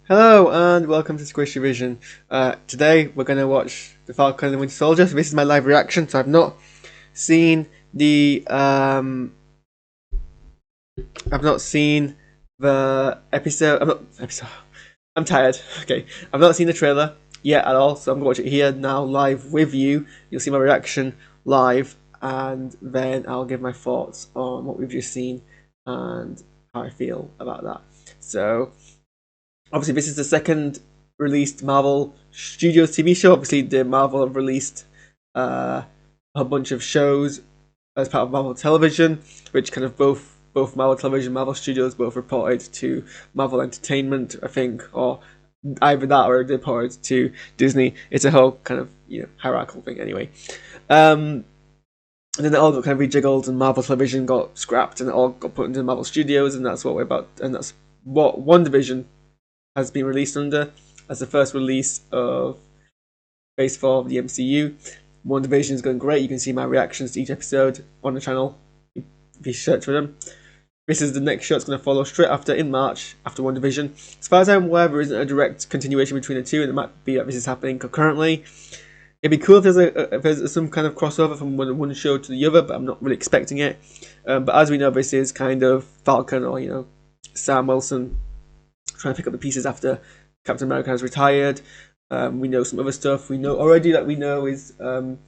Hello and welcome to SquishiVision. Today we're going to watch The Falcon and the Winter Soldier. So this is my live reaction. So I've not seen the episode. I'm tired. Okay, I've not seen the trailer yet at all. So I'm going to watch it here now live with you. You'll see my reaction live, and then I'll give my thoughts on what we've just seen and how I feel about that. So. Obviously, this is the second released Marvel Studios TV show. Obviously, the Marvel have released a bunch of shows as part of Marvel Television, which kind of both Marvel Television, Marvel Studios both reported to Marvel Entertainment, I think, or either that or they reported to Disney. It's a whole kind of hierarchical thing, anyway. And then it all got kind of rejiggled, and Marvel Television got scrapped, and it all got put into Marvel Studios, and that's what we're about, and that's what WandaVision has been released under as the first release of Phase 4 of the MCU. WandaVision is going great. You can see my reactions to each episode on the channel if you search for them. This is the next show that's going to follow straight after, in March, after WandaVision. As far as I'm aware, there isn't a direct continuation between the two, and it might be that this is happening concurrently. It'd be cool if there's some kind of crossover from one show to the other, but I'm not really expecting it. But as we know, this is kind of Falcon or, Sam Wilson trying to pick up the pieces after Captain America has retired. We know some other stuff. We know is the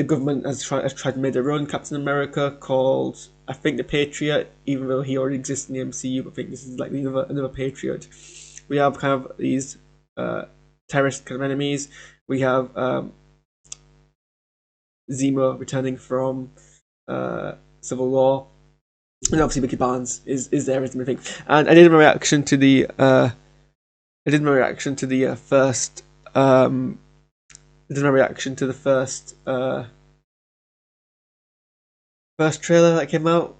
government has tried to make their own Captain America called, I think, the Patriot, even though he already exists in the MCU. But I think this is like another Patriot. We have kind of these terrorist kind of enemies. We have Zemo returning from Civil War. And obviously Mickey Barnes is there, isn't he? And I did my reaction to the first first trailer that came out,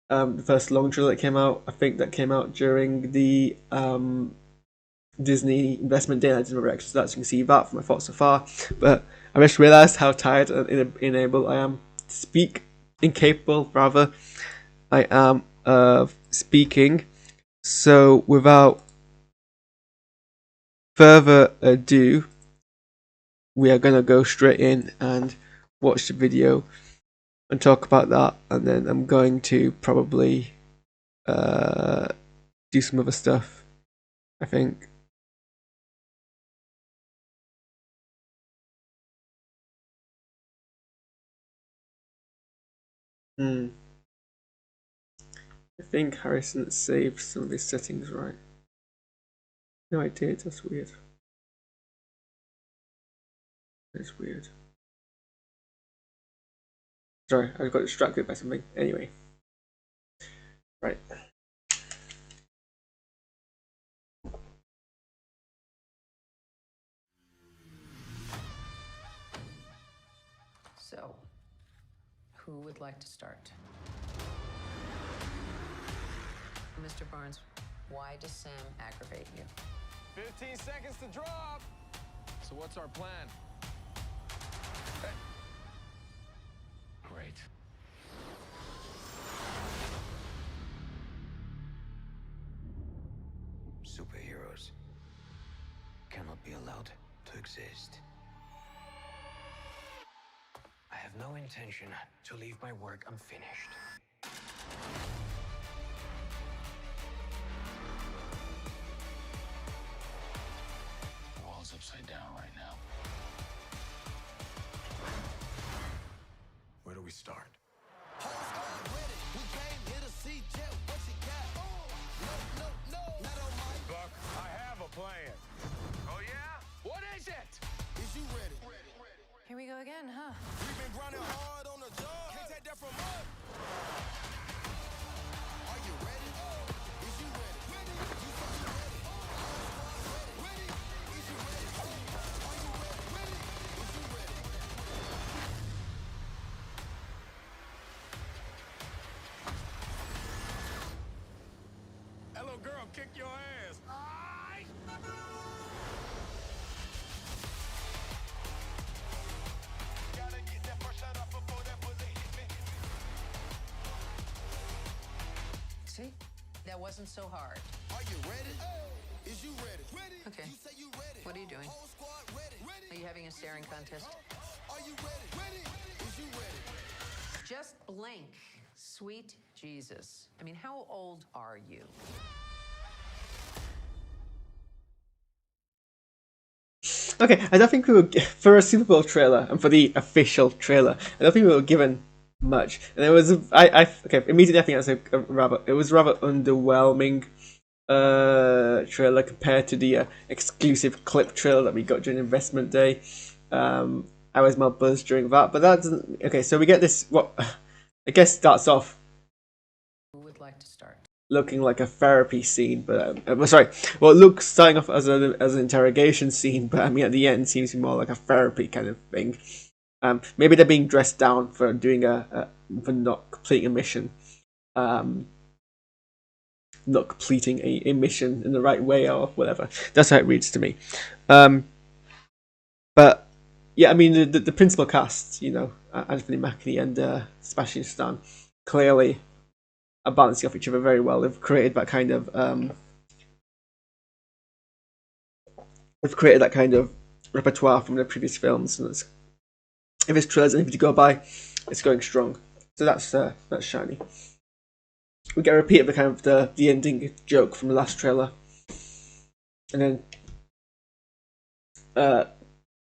the first long trailer that came out. I think that came out during the Disney Investment Day. I did my reaction to that, so you can see that from my thoughts so far. But I just realised how tired and unable I am to speak, incapable rather. I am of speaking. So without further ado, we are gonna go straight in and watch the video and talk about that, and then I'm going to probably do some other stuff, I think. I think Harrison saved some of his settings right. No, I did. That's weird. That's weird. Sorry, I got distracted by something. Anyway. Right. So, who would like to start? Mr. Barnes, why does Sam aggravate you? 15 seconds to drop. So what's our plan? Hey. Great. Superheroes cannot be allowed to exist. I have no intention to leave my work unfinished. The world's upside down right now. Where do we start? Buck, I have a plan. Oh yeah? What is it? Is you ready? Here we go again, huh? We've been grinding hard on the job. Can't take that from us. Are you ready? Is you ready? Ready? You said you ready. Ready? Is you ready? Are you ready? Ready? Is you ready? Hello, girl, kick your ass. Gotta get that first shot off before that bullet hit me. See? That wasn't so hard. Are you ready? Is you ready? Okay. You say you ready? What are you doing? Whole squad ready? Are you having a staring contest? Are you ready? Is you ready? Just blink. Sweet Jesus. I mean, how old are you? Okay, I don't think we were for a Super Bowl trailer and for the official trailer. I don't think we were given much, and it was okay. Immediately, I think that's it was rather underwhelming trailer compared to the exclusive clip trailer that we got during Investment Day. I was more buzzed during that, but that doesn't. Okay, so we get this. What I guess starts off Who would like to start? looking like a therapy scene, but sorry, well, it looks starting off as an interrogation scene, but I mean at the end seems to be more like a therapy kind of thing. Maybe they're being dressed down for doing for not completing a mission, not completing a mission in the right way or whatever. That's how it reads to me. But yeah, I mean the principal cast, you know, Anthony Mackie and Sebastian Stan, clearly are balancing off each other very well. They've created that kind of repertoire from their previous films, and if this trailer's anything to go by, it's going strong. So that's shiny. We get a repeat of the kind of the ending joke from the last trailer, and then so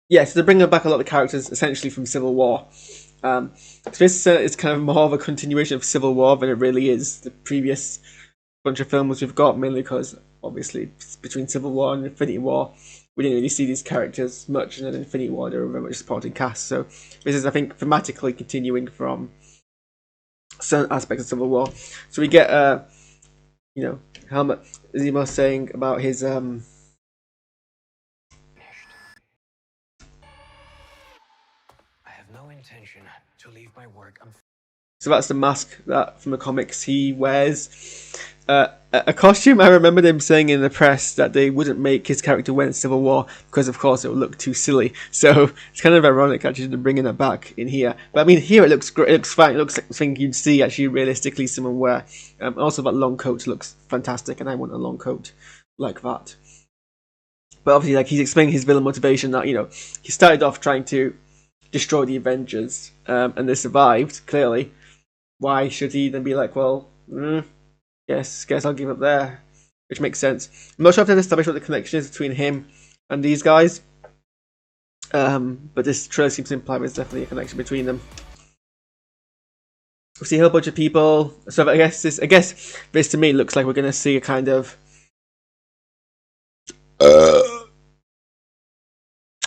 they're bringing back a lot of the characters essentially from Civil War. So this is kind of more of a continuation of Civil War than it really is the previous bunch of films we've got, mainly because obviously between Civil War and Infinity War we didn't really see these characters much, and then in Infinity War they were very much supporting cast. So this is, I think, thematically continuing from certain aspects of Civil War. So we get Helmut Zemo saying about his I have no intention to leave my work. So that's the mask that from the comics he wears. A costume I remember them saying in the press that they wouldn't make his character wear in Civil War because, of course, it would look too silly. So it's kind of ironic actually to bringing it back in here. But I mean, here it looks great. It looks fine. It looks like something you'd see actually realistically someone wear. Also, that long coat looks fantastic, and I want a long coat like that. But obviously, like he's explaining his villain motivation that he started off trying to destroy the Avengers, and they survived clearly. Why should he then be like, well, guess I'll give up there, which makes sense. I'm not sure if they've established what the connection is between him and these guys, but this trailer seems to imply there's definitely a connection between them. We see a whole bunch of people, so I guess this to me looks like we're going to see a kind of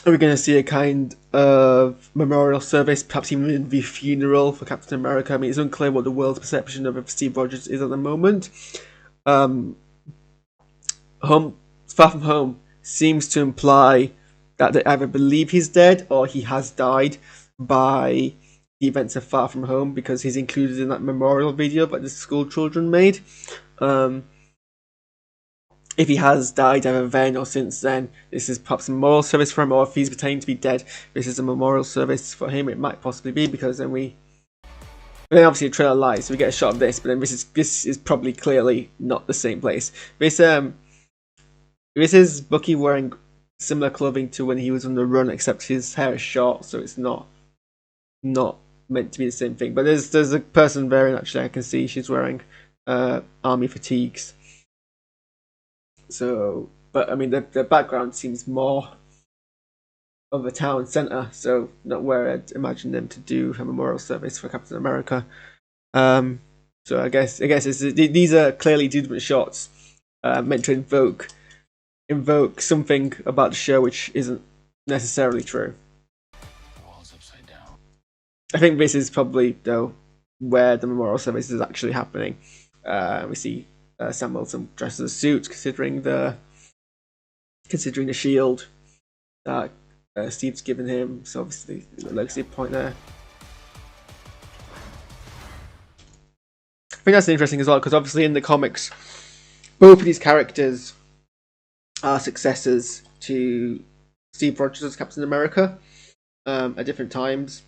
we're going to see a kind of memorial service, perhaps even the funeral for Captain America. I mean, it's unclear what the world's perception of Steve Rogers is at the moment. Far From Home seems to imply that they either believe he's dead or he has died by the events of Far From Home, because he's included in that memorial video that the school children made. If he has died either then or since then, this is perhaps a memorial service for him, or if he's pretending to be dead, this is a memorial service for him. It might possibly be, because then then obviously the trailer lies, so we get a shot of this, but then this is probably clearly not the same place. This is Bucky wearing similar clothing to when he was on the run, except his hair is short, so it's not meant to be the same thing. But there's a person wearing, actually I can see she's wearing army fatigues. So, but I mean, the background seems more of a town centre, so not where I'd imagine them to do a memorial service for Captain America. So I guess these are clearly different shots meant to invoke something about the show which isn't necessarily true. The wall's upside down. I think this is probably though where the memorial service is actually happening. We see Sam Wilson dressed as a suit, considering the shield that Steve's given him. So obviously, the legacy point there. I think that's interesting as well, because obviously in the comics, both of these characters are successors to Steve Rogers as Captain America at different times,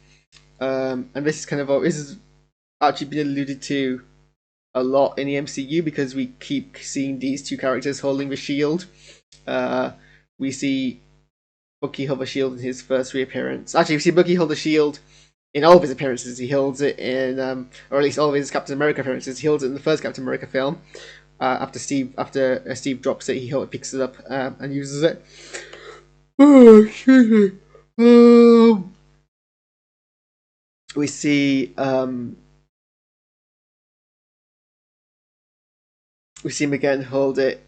and this is actually been alluded to a lot in the MCU because we keep seeing these two characters holding the shield. We see Bucky hold the shield in his first reappearance. Actually, we see Bucky hold the shield in all of his appearances. He holds it in, or at least all of his Captain America appearances. He holds it in the first Captain America film. After Steve drops it, he picks it up and uses it. Oh, excuse me. We see him again hold it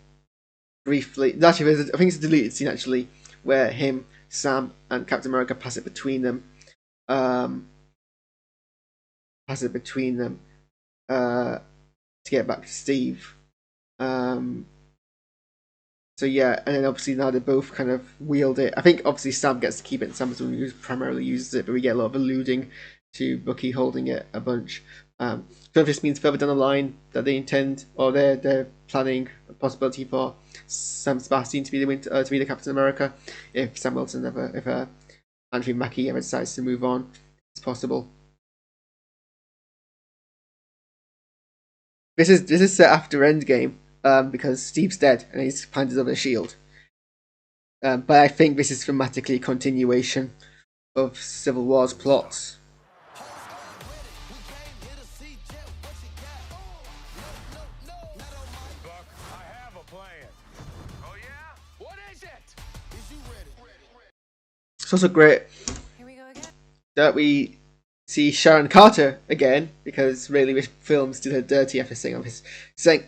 briefly. Actually, I think it's a deleted scene actually, where him, Sam, and Captain America pass it between them. To get back to Steve. So yeah, and then obviously now they both kind of wield it. I think obviously Sam gets to keep it, and Sam's the one who primarily uses it, but we get a lot of alluding to Bucky holding it a bunch. So if this means further down the line that they intend, or they're planning a possibility for Sam Sebastian to be the Captain America, if Sam Wilson if Anthony Mackie ever decides to move on, it's possible. This is set after Endgame, because Steve's dead and he's handed over the shield. But I think this is thematically a continuation of Civil War's plots. Buck, I have a plan. Oh yeah? What is it? Is you ready? It's also great Here we go again. that we see Sharon Carter again, because really this films did her dirty after setting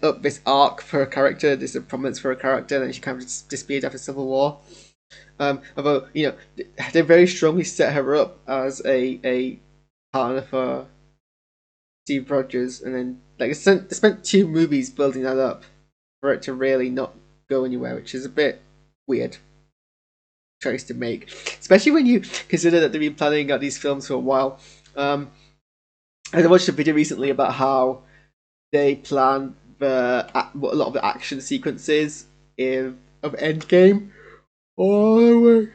up this arc for a character, this prominence for a character, and then she kind of just disappeared after Civil War. Although, you know, they very strongly set her up as a partner for Steve Rogers, and then like they spent 2 movies building that up for it to really not go anywhere, which is a bit weird choice to make, especially when you consider that they've been planning out these films for a while. I watched a video recently about how they plan a lot of the action sequences of Endgame all the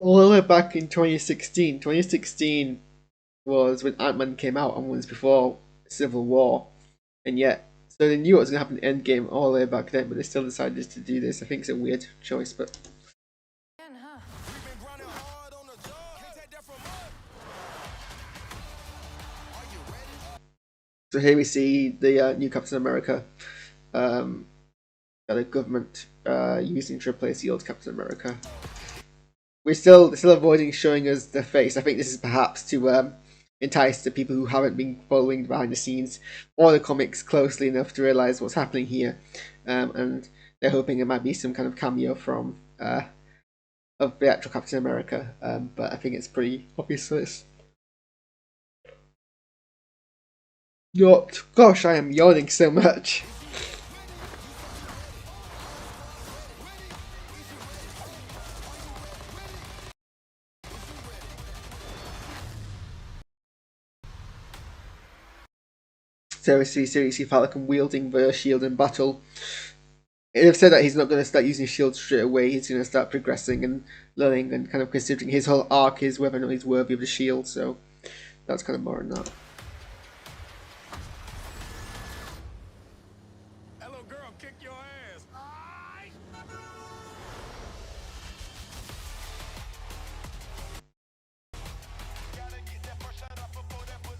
way back in 2016. 2016 was when Ant-Man came out and was before Civil War, and yet so they knew what was going to happen in Endgame all the way back then, but they still decided to do this. I think it's a weird choice, but Again, huh? We've been grinding hard on the job. Can't take that from us. Are you ready? so here we see the new Captain America, the government using to replace the old Captain America. They're still avoiding showing us the face. I think this is perhaps to entice the people who haven't been following behind the scenes or the comics closely enough to realize what's happening here, and they're hoping it might be some kind of cameo from of the actual Captain America. But I think it's pretty obvious this. Gosh, I am yawning so much. So we see Falcon wielding the shield in battle. They've said that he's not going to start using shield straight away. He's going to start progressing and learning and kind of considering his whole arc is whether or not he's worthy of the shield. So that's kind of more on that. Hello, girl, kick your ass. Gotta get that first shot up before that bullet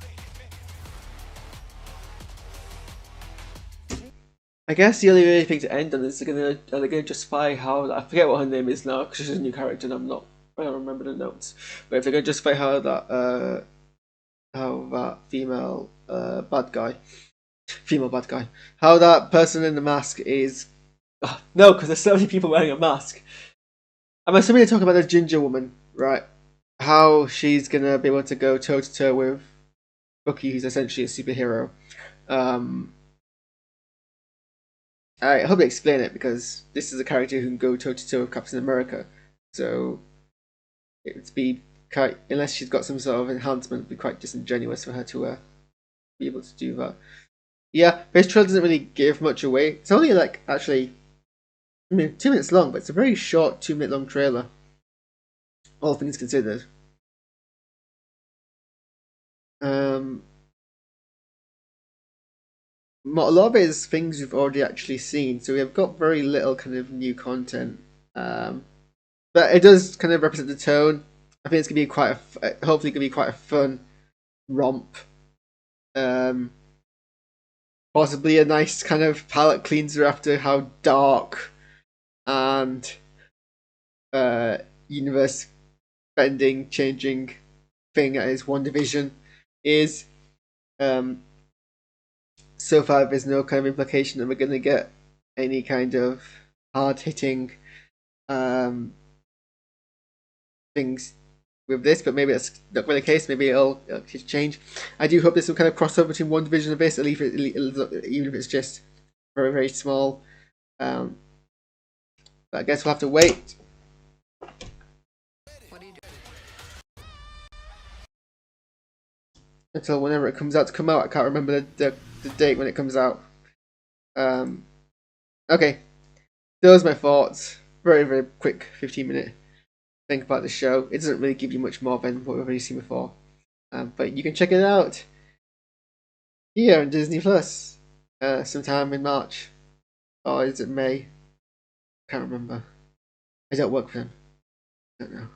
hit me. I guess the only really thing to end on is are they gonna justify how, I forget what her name is now because she's a new character and I don't remember the notes. But if they're gonna justify how that female bad guy, how that person in the mask is, no, because there's so many people wearing a mask. I'm assuming they're talking about the ginger woman, right? How she's gonna be able to go toe to toe with Bucky, who's essentially a superhero. I hope they explain it because this is a character who can go toe to toe with Captain America. So it would be quite, unless she's got some sort of enhancement, it would be quite disingenuous for her to be able to do that. Yeah, this trailer doesn't really give much away. It's only like actually, 2 minutes long, but it's a very short 2-minute long trailer. All things considered. a lot of it is things we've already actually seen, so we've got very little kind of new content. But it does kind of represent the tone. I think it's gonna be hopefully gonna be quite a fun romp. Possibly a nice kind of palette cleanser after how dark and universe bending, changing thing as WandaVision is. So far, there's no kind of implication that we're going to get any kind of hard-hitting things with this, but maybe that's not really the case. Maybe it'll change. I do hope there's some kind of crossover between WandaVision and this, even if it's just very, very small. But I guess we'll have to wait. What do you do? Until whenever it comes out to come out. I can't remember the date when it comes out. Okay, those are my thoughts. Very, very quick 15-minute think about the show. It doesn't really give you much more than what we've already seen before. But you can check it out here on Disney Plus sometime in March. Or is it May? Can't remember. I don't work for them. I don't know.